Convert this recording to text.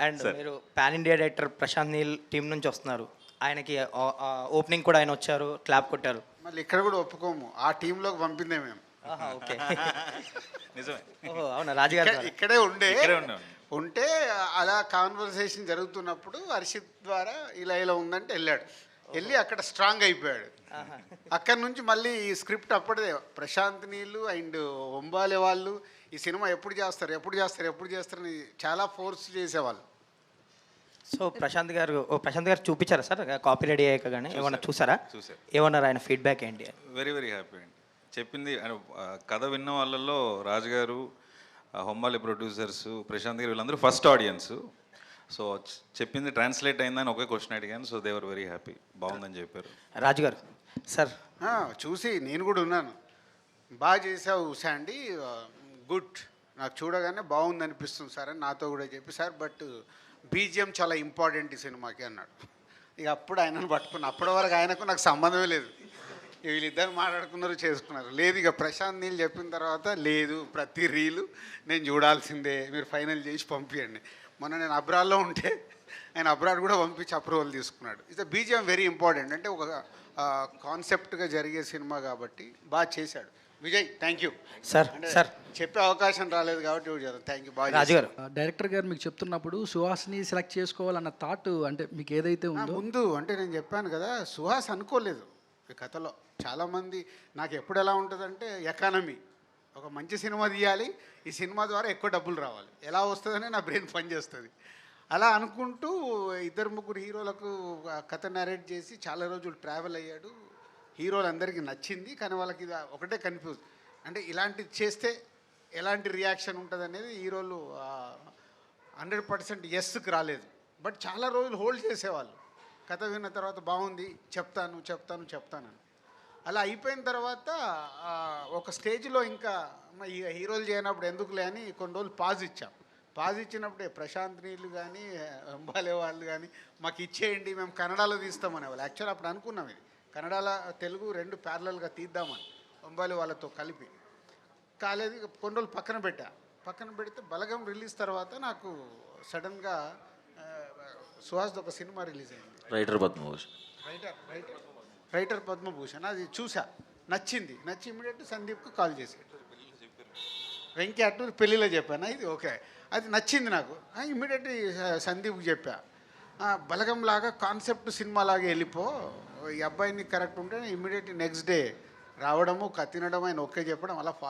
And sir మీరు pan India director Prashanth Neel team నుంచి వస్తున్నారు. ఆయనకి ఓపెనింగ్ కూడా ఆయన వచ్చారు, క్లాప్ కొట్టారు. మళ్ళీ ఇక్కడ కూడా ఒప్పుకోము, ఆ టీంలోకి పంపిందే మేము. ఓకే. నిజమే. ఓహో, అవునా రాజుగారు ఇక్కడే ఇక్కడే ఉన్నాం. ఉంటే అలా కాన్వర్సేషన్ జరుగుతున్నప్పుడు హర్షిత్ ద్వారా ఇలా ఉందంటే వెళ్ళాడు. వెళ్ళి అక్కడ స్ట్రాంగ్ అయిపోయాడు. అక్కడి నుంచి మళ్ళీ ఈ స్క్రిప్ట్ అప్పటిదే ప్రశాంత్ నీళ్ళు అండ్ ఒంబాలే వాళ్ళు ఈ సినిమా ఎప్పుడు చేస్తారని చాలా ఫోర్స్ చేసేవాళ్ళు. సో ప్రశాంత్ గారు చూపించారా సార్ కాపీ రెడీ అయ్యాక? కానీ ఏమన్నా చూసారా? చూసారు. ఏమన్నారు? ఆయన ఫీడ్బ్యాక్ ఏంటి? వెరీ వెరీ హ్యాపీ అండి. చెప్పింది కథ విన్న వాళ్ళల్లో రాజుగారు, హొమ్మాలి ప్రొడ్యూసర్స్, ప్రశాంత్ గారు వీళ్ళందరూ ఫస్ట్ ఆడియన్స్. సో చెప్పింది ట్రాన్స్లేట్ అయిందని ఒకే క్వశ్చన్ అడిగాను. So they were very happy, బాగుందని చెప్పారు. రాజుగారు సార్ చూసి నేను కూడా ఉన్నాను. బాగా చేసావు శాండీ, గుడ్, నాకు చూడగానే బాగుంది అనిపిస్తుంది సార్ అని నాతో కూడా చెప్పి, సార్ బట్ బీజిఎం చాలా ఇంపార్టెంట్ ఈ సినిమాకి అన్నాడు. ఇక అప్పుడు ఆయనను పట్టుకున్నా. అప్పటి వరకు ఆయనకు నాకు సంబంధమే లేదు. వీళ్ళిద్దరు మాట్లాడుకున్నారు, చేసుకున్నారు. లేదు ఇక ప్రశాంత్ నీళ్ళు చెప్పిన తర్వాత లేదు, ప్రతి రీలు నేను చూడాల్సిందే, మీరు ఫైనల్ చేసి పంపించండి. మొన్న నేను అబ్రాడ్లో ఉంటే ఆయన అబ్రాడ్ కూడా పంపించి అప్రూవల్ తీసుకున్నాడు. It's BGM very important. అంటే ఒక కాన్సెప్ట్గా జరిగే సినిమా కాబట్టి బాగా చేశాడు Vijay. Thank you sir. Sir చెప్పే అవకాశం రాలేదు కాబట్టి థ్యాంక్ యూ. బాగా రాజుగారు, డైరెక్టర్ గారు మీకు చెప్తున్నప్పుడు సుహాస్ని సెలెక్ట్ చేసుకోవాలన్న థాట్ అంటే మీకు ఏదైతే ఉందో ముందు అంటే నేను చెప్పాను కదా, సుహాస్ అనుకోలేదు ఈ కథలో. చాలామంది నాకు ఎప్పుడు ఎలా ఉంటుందంటే ఎకానమీ, ఒక మంచి సినిమా తీయాలి, ఈ సినిమా ద్వారా ఎక్కువ డబ్బులు రావాలి, ఎలా వస్తుందని నా బ్రెయిన్ పనిచేస్తుంది. అలా అనుకుంటూ 2-3 హీరోలకు కథ నరేట్ చేసి చాలా రోజులు ట్రావెల్ అయ్యాడు. హీరోలందరికీ నచ్చింది, కానీ వాళ్ళకి ఇది ఒకటే కన్ఫ్యూజ్, అంటే ఇలాంటిది చేస్తే ఎలాంటి రియాక్షన్ ఉంటుంది అనేది హీరోలు 100% ఎస్కి రాలేదు. బట్ చాలా రోజులు హోల్డ్ చేసేవాళ్ళు. కథ విన్న తర్వాత బాగుంది, చెప్తాను. అలా అయిపోయిన తర్వాత ఒక స్టేజ్లో ఇంకా ఈ హీరోలు చేయనప్పుడు ఎందుకులే అని కొన్ని రోజులు పాజ్ ఇచ్చినప్పుడే ప్రశాంత్ నీళ్ళు కానీ అంబాలే వాళ్ళు కానీ మాకు ఇచ్చేయండి, మేము కన్నడలో తీస్తామనేవాళ్ళు. యాక్చువల్ అప్పుడు అనుకున్నాం ఇది కన్నడలో తెలుగు 2 ప్యారలల్గా తీద్దామని అంబాలే వాళ్ళతో కలిపి. కాలేదు, కొన్ని రోజులు పక్కన పెడితే బలగం రిలీజ్ తర్వాత నాకు సడన్గా సుహాస్ది ఒక సినిమా రిలీజ్ అయింది, రైటర్ పద్మభూషణ్. అది చూసా, నచ్చి ఇమీడియట్ సందీప్కి కాల్ చేశాడు. వెంకీ అటు పెళ్ళిలో చెప్పాను, ఇది ఓకే, అది నచ్చింది నాకు. ఇమీడియట్ సందీప్కి చెప్పా, బలగం లాగా కాన్సెప్ట్ సినిమా లాగా వెళ్ళిపో, ఈ అబ్బాయిని కరెక్ట్ ఉంటే ఇమీడియట్ నెక్స్ట్ డే రావడము, తినడం, ఆయన ఓకే చెప్పడం, అలా ఫాస్ట్